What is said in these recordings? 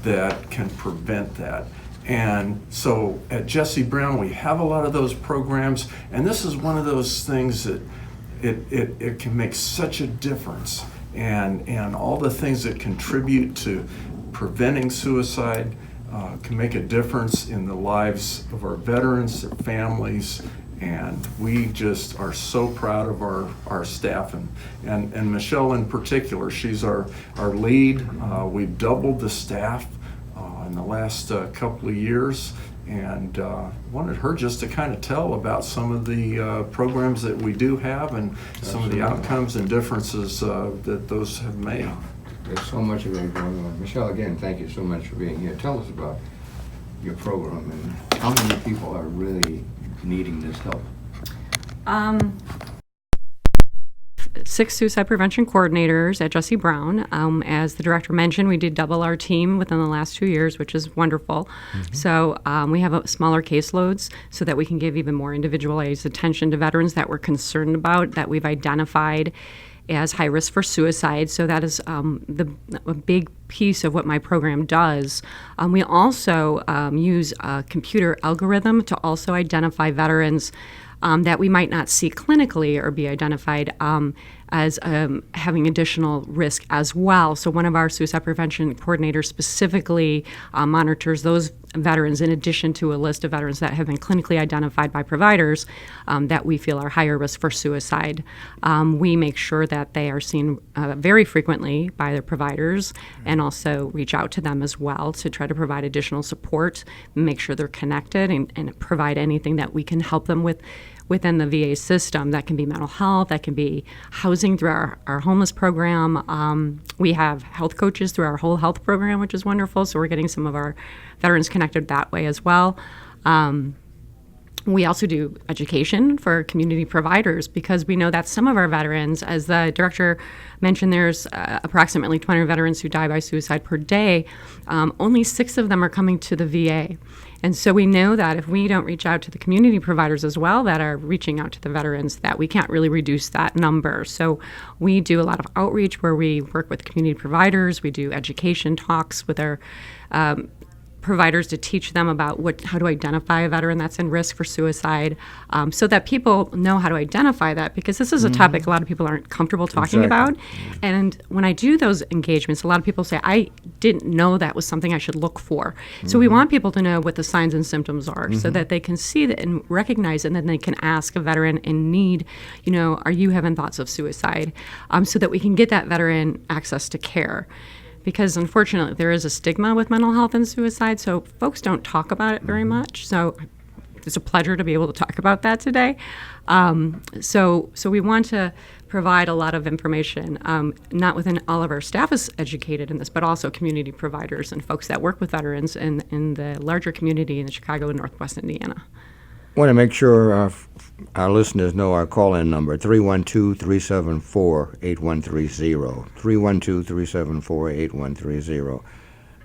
that can prevent that. And so at Jesse Brown, we have a lot of those programs, and this is one of those things that it can make such a difference, and all the things that contribute to preventing suicide can make a difference in the lives of our veterans, their families, and we just are so proud of our staff, and Michelle in particular. She's our lead. We've doubled the staff in the last couple of years, and wanted her just to kind of tell about some of the programs that we do have and some of the outcomes and differences that those have made. There's so much of it going on. Michelle, again, thank you so much for being here. Tell us about your program and how many people are really needing this help. 6 suicide prevention coordinators at Jesse Brown. As the director mentioned, we did double our team within the last 2 years, which is wonderful. Mm-hmm. So we have smaller caseloads so that we can give even more individualized attention to veterans that we're concerned about, that we've identified as high risk for suicide. So that is a big piece of what my program does. We also use a computer algorithm to also identify veterans that we might not see clinically or be identified as having additional risk as well. So one of our suicide prevention coordinators specifically monitors those veterans in addition to a list of veterans that have been clinically identified by providers that we feel are higher risk for suicide. We make sure that they are seen very frequently by their providers and also reach out to them as well to try to provide additional support, make sure they're connected, and provide anything that we can help them with within the VA system. That can be mental health, that can be housing through our homeless program. We have health coaches through our whole health program, which is wonderful, so we're getting some of our veterans connected that way as well. We also do education for community providers because we know that some of our veterans, as the director mentioned, there's approximately 200 veterans who die by suicide per day. Only 6 of them are coming to the VA. And so we know that if we don't reach out to the community providers as well that are reaching out to the veterans, that we can't really reduce that number. So we do a lot of outreach where we work with community providers. We do education talks with our providers to teach them about how to identify a veteran that's in risk for suicide, so that people know how to identify that, because this is a topic a lot of people aren't comfortable talking about. And when I do those engagements, a lot of people say, I didn't know that was something I should look for. So we want people to know what the signs and symptoms are so that they can see that and recognize it, and then they can ask a veteran in need, are you having thoughts of suicide, so that we can get that veteran access to care. Because unfortunately, there is a stigma with mental health and suicide, so folks don't talk about it very much. So it's a pleasure to be able to talk about that today. So we want to provide a lot of information, not within all of our staff is educated in this, but also community providers and folks that work with veterans in the larger community in Chicago and Northwest Indiana. I want to make sure our listeners know our call-in number, 312-374-8130, 312-374-8130.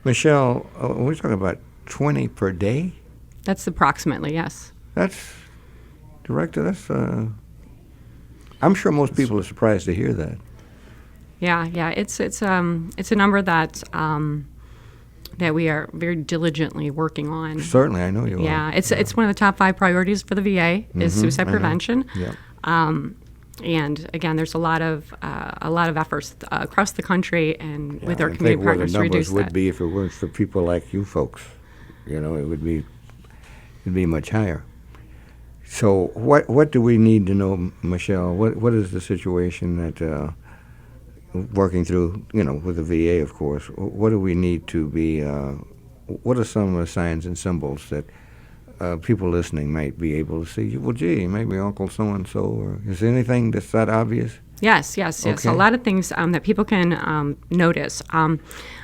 Michelle, we're talking about 20 per day? That's approximately, yes. Director, I'm sure most people are surprised to hear that. Yeah, it's a number that we are very diligently working on. Certainly, I know you are. Yeah, it's one of the top 5 priorities for the VA is suicide prevention. Yeah. And again, there's a lot of efforts across the country and with our community partners to reduce that. I think what the numbers would be if it weren't for people like you folks. It would be much higher. So what do we need to know, Michelle? What is the situation that working through, with the VA, of course, what do we need to be, what are some of the signs and symbols that people listening might be able to see? Well, gee, maybe Uncle so-and-so, or is there anything that's that obvious? Yes. Okay. A lot of things that people can notice.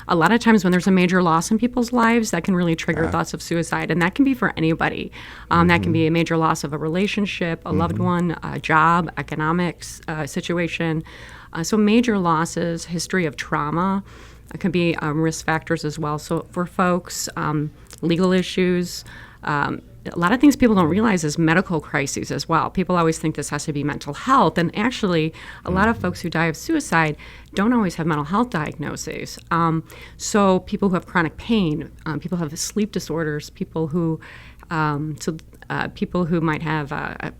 A lot of times when there's a major loss in people's lives, that can really trigger thoughts of suicide, and that can be for anybody. That can be a major loss of a relationship, a loved one, a job, economics situation. So major losses, history of trauma, can be risk factors as well. So for folks, legal issues, a lot of things people don't realize is medical crises as well. People always think this has to be mental health, and actually, a lot of folks who die of suicide don't always have mental health diagnoses. So people who have chronic pain, people who have sleep disorders, people who might have a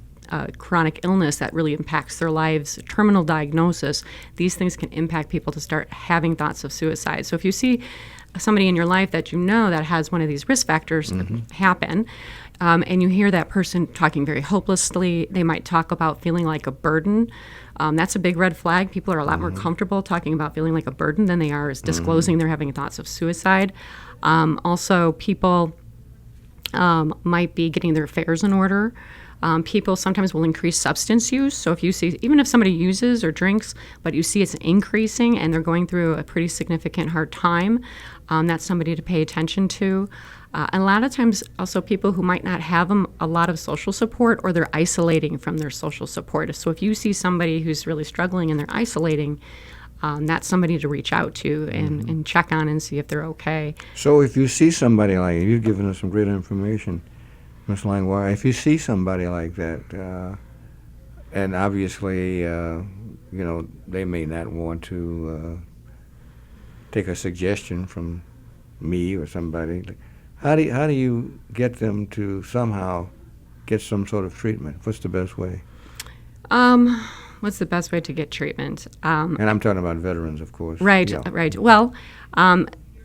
chronic illness that really impacts their lives, terminal diagnosis, these things can impact people to start having thoughts of suicide. So if you see somebody in your life that you know that has one of these risk factors happen, and you hear that person talking very hopelessly, they might talk about feeling like a burden. That's a big red flag. People are a lot more comfortable talking about feeling like a burden than they are as disclosing they're having thoughts of suicide. Also, people might be getting their affairs in order. People sometimes will increase substance use. So if you see, even if somebody uses or drinks, but you see it's increasing and they're going through a pretty significant hard time, that's somebody to pay attention to. And a lot of times also people who might not have a lot of social support, or they're isolating from their social support. So if you see somebody who's really struggling and they're isolating, that's somebody to reach out to and check on and see if they're okay. So if you see somebody like, you've given us some great information, Ms. Langlois, if you see somebody like that, and obviously, they may not want to take a suggestion from me or somebody, how do you get them to somehow get some sort of treatment? What's the best way? What's the best way to get treatment? And I'm talking about veterans, of course. Right, Yeah. right. Well,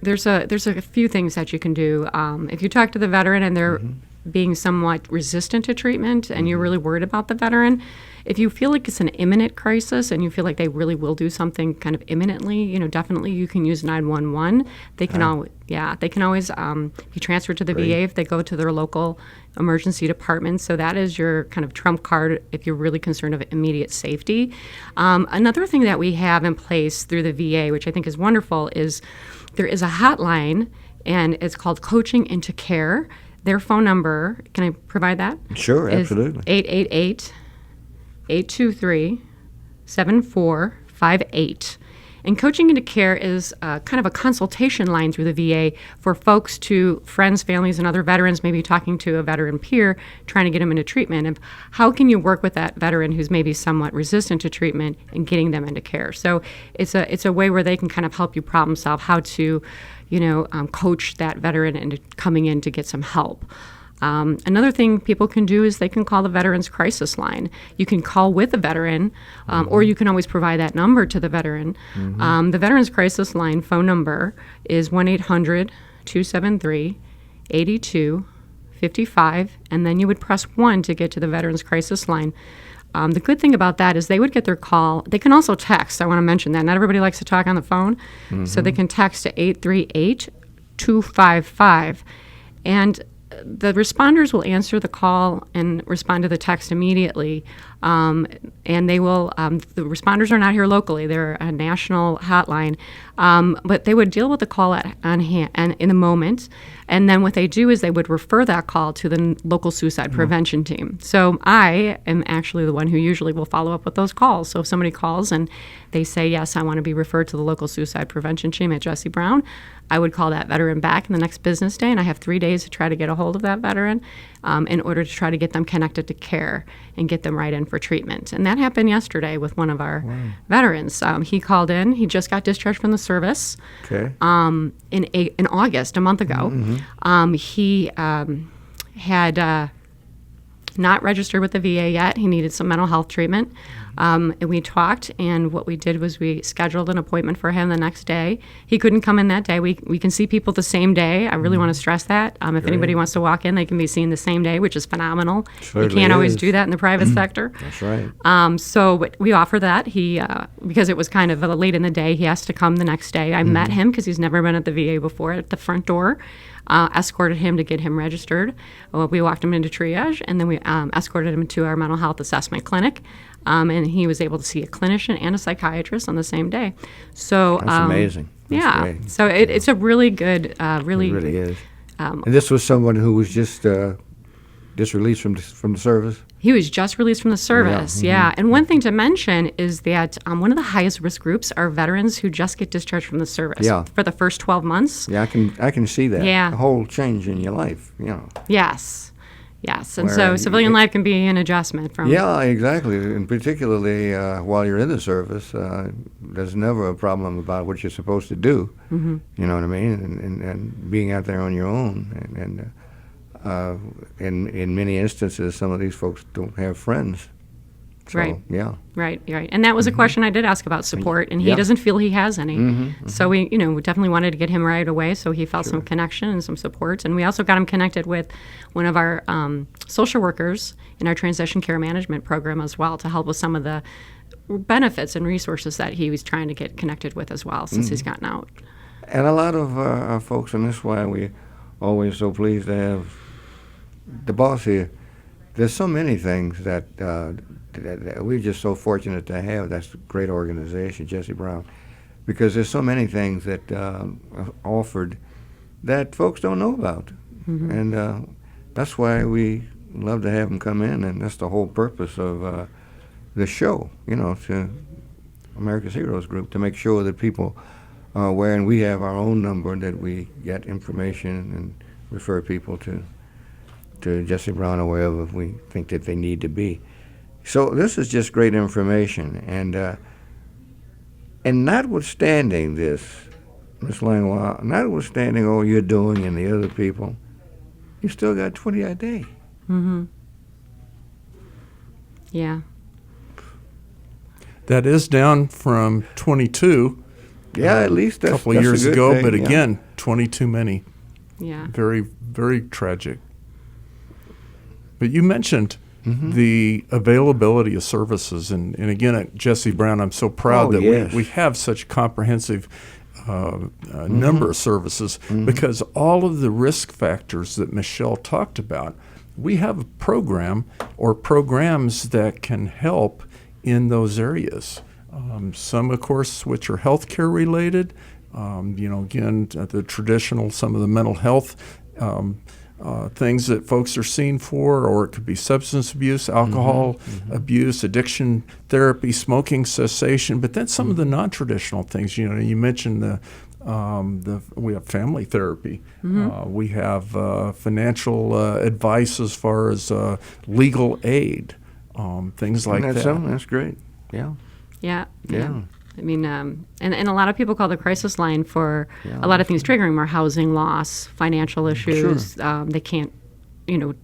there's a few things that you can do. If you talk to the veteran and they're being somewhat resistant to treatment and you're really worried about the veteran, if you feel like it's an imminent crisis and you feel like they really will do something kind of imminently, definitely you can use 911. They can always be transferred to the VA if they go to their local emergency department. So that is your kind of trump card if you're really concerned of immediate safety. Another thing that we have in place through the VA, which I think is wonderful, is there is a hotline, and it's called Coaching into Care. Their phone number, can I provide that? Sure, Is absolutely. 888-823-7458. And Coaching into Care is kind of a consultation line through the VA for folks to friends, families, and other veterans, maybe talking to a veteran peer, trying to get them into treatment. And how can you work with that veteran who's maybe somewhat resistant to treatment and getting them into care? So it's a way where they can kind of help you problem solve how to, coach that veteran into coming in to get some help. Another thing people can do is they can call the Veterans Crisis Line. You can call with a veteran, or you can always provide that number to the veteran. The Veterans Crisis Line phone number is 1-800-273-8255, and then you would press 1 to get to the Veterans Crisis Line. The good thing about that is they would get their call. They can also text. I want to mention that. Not everybody likes to talk on the phone, so they can text to 838-255. And the responders will answer the call and respond to the text immediately. And they will, the responders are not here locally. They're a national hotline. But they would deal with the call on hand and in the moment. And then what they do is they would refer that call to the local suicide prevention team. So I am actually the one who usually will follow up with those calls. So if somebody calls and they say, yes, I want to be referred to the local suicide prevention team at Jesse Brown, I would call that veteran back in the next business day, and I have 3 days to try to get a hold of that veteran in order to try to get them connected to care and get them right in for treatment. And that happened yesterday with one of our veterans. He called in. He just got discharged from the service in August, a month ago. He had not registered with the VA yet. He needed some mental health treatment. And we talked, and what we did was we scheduled an appointment for him the next day. He couldn't come in that day. We can see people the same day. I really want to stress that. If anybody wants to walk in, they can be seen the same day, which is phenomenal. You can't always do that in the private sector. That's right. So we offer that. He, because it was kind of late in the day, he has to come the next day. I met him because he's never been at the VA before at the front door. Escorted him to get him registered. We walked him into triage, and then we escorted him to our mental health assessment clinic. And he was able to see a clinician and a psychiatrist on the same day. So That's amazing. That's great. So it's a really good, It really is. And this was someone who was just released from the service? He was just released from the service, yeah. And one thing to mention is that one of the highest risk groups are veterans who just get discharged from the service for the first 12 months. Yeah, I can see that. Yeah. A whole change in your life, Yes. Yes, and Where so civilian life can be an adjustment from. Yeah, exactly. And particularly while you're in the service, there's never a problem about what you're supposed to do. Mm-hmm. You know what I mean? And being out there on your own. In many instances, some of these folks don't have friends. So, Right. Yeah. Right. And that was a question I did ask about support, and he Yeah. doesn't feel he has any. Mm-hmm. So we definitely wanted to get him right away, so he felt some connection and some support. And we also got him connected with one of our social workers in our transition care management program as well, to help with some of the benefits and resources that he was trying to get connected with as well, since he's gotten out. And a lot of our folks, and that's why we always so pleased to have the boss here. There's so many things that we're just so fortunate to have. That's a great organization, Jesse Brown, because there's so many things that are offered that folks don't know about. Mm-hmm. And that's why we love to have them come in, and that's the whole purpose of the show, to America's Heroes Group, to make sure that people are aware, and we have our own number that we get information and refer people to Jesse Brown or wherever we think that they need to be. So this is just great information, and notwithstanding this, Ms. Langlois, notwithstanding all you're doing and the other people, you still got 20 a day. Mm-hmm. Yeah. That is down from 22. Yeah, at least a that's couple of that's years a good ago, thing, but yeah. again, 20 too many. Yeah. Very, very tragic. But you mentioned the availability of services, and again, at Jesse Brown, I'm so proud that yes. we have such comprehensive number of services, because all of the risk factors that Michelle talked about, we have a program or programs that can help in those areas. Some, of course, which are healthcare related. Again, the traditional, some of the mental health things that folks are seen for, or it could be substance abuse, alcohol abuse, addiction therapy, smoking cessation. But then some of the non-traditional things. You mentioned we have family therapy. We have financial advice as far as legal aid, things like that. That's great. Yeah. Yeah. Yeah. I mean, and a lot of people call the crisis line for a lot of things triggering more housing loss, financial issues. They can't,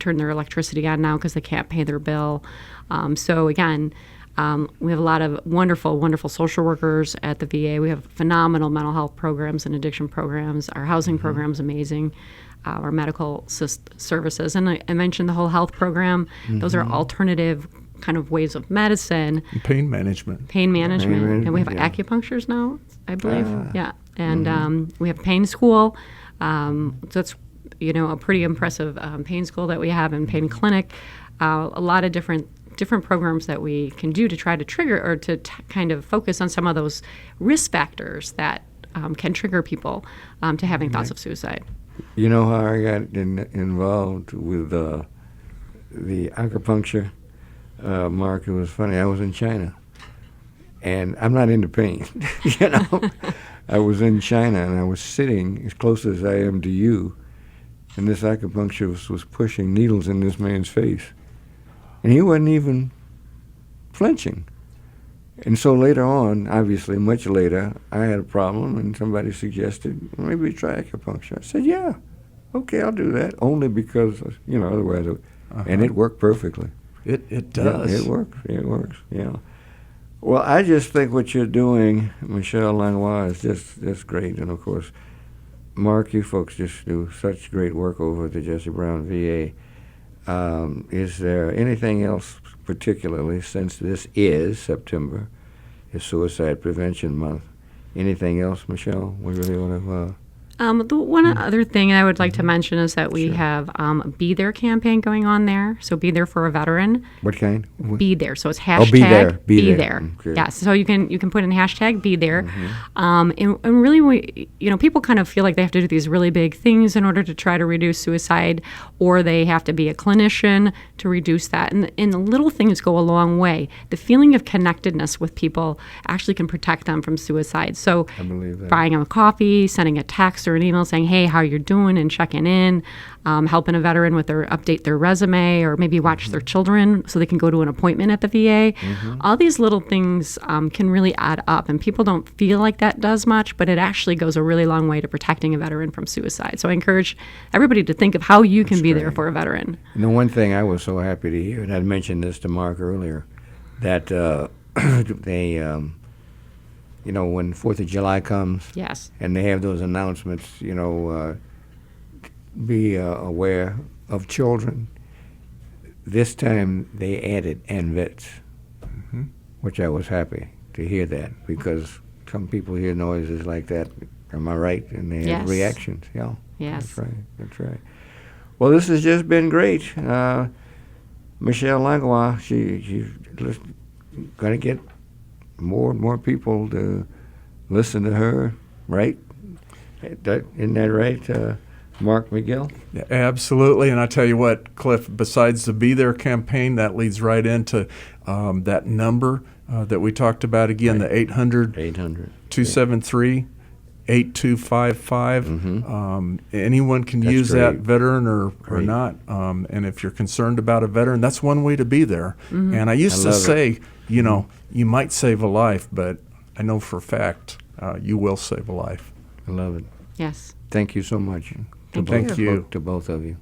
turn their electricity on now because they can't pay their bill. So again, we have a lot of wonderful, wonderful social workers at the VA. We have phenomenal mental health programs and addiction programs. Our housing program's amazing. Our medical services. And I mentioned the whole health program. Those are alternative kind of ways of medicine. Pain management. And we have acupunctures now, I believe. And we have pain school. So that's, a pretty impressive pain school that we have, and pain clinic. A lot of different programs that we can do to try to trigger or to kind of focus on some of those risk factors that can trigger people to having thoughts of suicide. You know how I got involved with the acupuncture? Mark, it was funny. I was in China, and I'm not into pain. I was in China, and I was sitting as close as I am to you, and this acupuncturist was pushing needles in this man's face, and he wasn't even flinching. And so later on, obviously much later, I had a problem, and somebody suggested, maybe try acupuncture. I said, yeah, okay, I'll do that, only because, otherwise, and it worked perfectly. It does. Yeah, it works, yeah. Well, I just think what you're doing, Michelle Langlois, is just great. And, of course, Marc, you folks just do such great work over at the Jesse Brown VA. Is there anything else, particularly since this is September, is Suicide Prevention Month, anything else, Michelle, we really want to... The one other thing I would like to mention is that we have a Be There campaign going on there. So Be There for a Veteran. What kind? Be There. So it's hashtag Be There. Be There. Okay. Yeah. So you can put in hashtag Be There. And really, people kind of feel like they have to do these really big things in order to try to reduce suicide, or they have to be a clinician to reduce that. And the little things go a long way. The feeling of connectedness with people actually can protect them from suicide. So I believe that. buying them a coffee, sending a text or or an email saying, hey, how you're doing, and checking in, helping a veteran with update their resume, or maybe watch their children so they can go to an appointment at the VA. All these little things can really add up, and people don't feel like that does much, but it actually goes a really long way to protecting a veteran from suicide. So I encourage everybody to think of how you can be there for a veteran. And the one thing I was so happy to hear, and I mentioned this to Marc earlier, that they, when 4th of July comes, Yes. and they have those announcements, be aware of children. This time they added and vets, which I was happy to hear that, because some people hear noises like that. Am I right? And they have Yes. reactions. Yeah. Yes. That's right. That's right. Well, this has just been great. Michelle Langlois, she's going to get more and more people to listen to her, right? Isn't that right, Marc Magill? Yeah, absolutely. And I tell you what, Cliff, besides the Be There campaign, that leads right into that number that we talked about again, the 800-273-8255. Anyone can That's use great. that, veteran or Great. not. And if you're concerned about a veteran, that's one way to be there. And I used I to love it. say, you might save a life, but I know for a fact you will save a life. I love it. Yes. Thank you so much. Thank you. To both of you.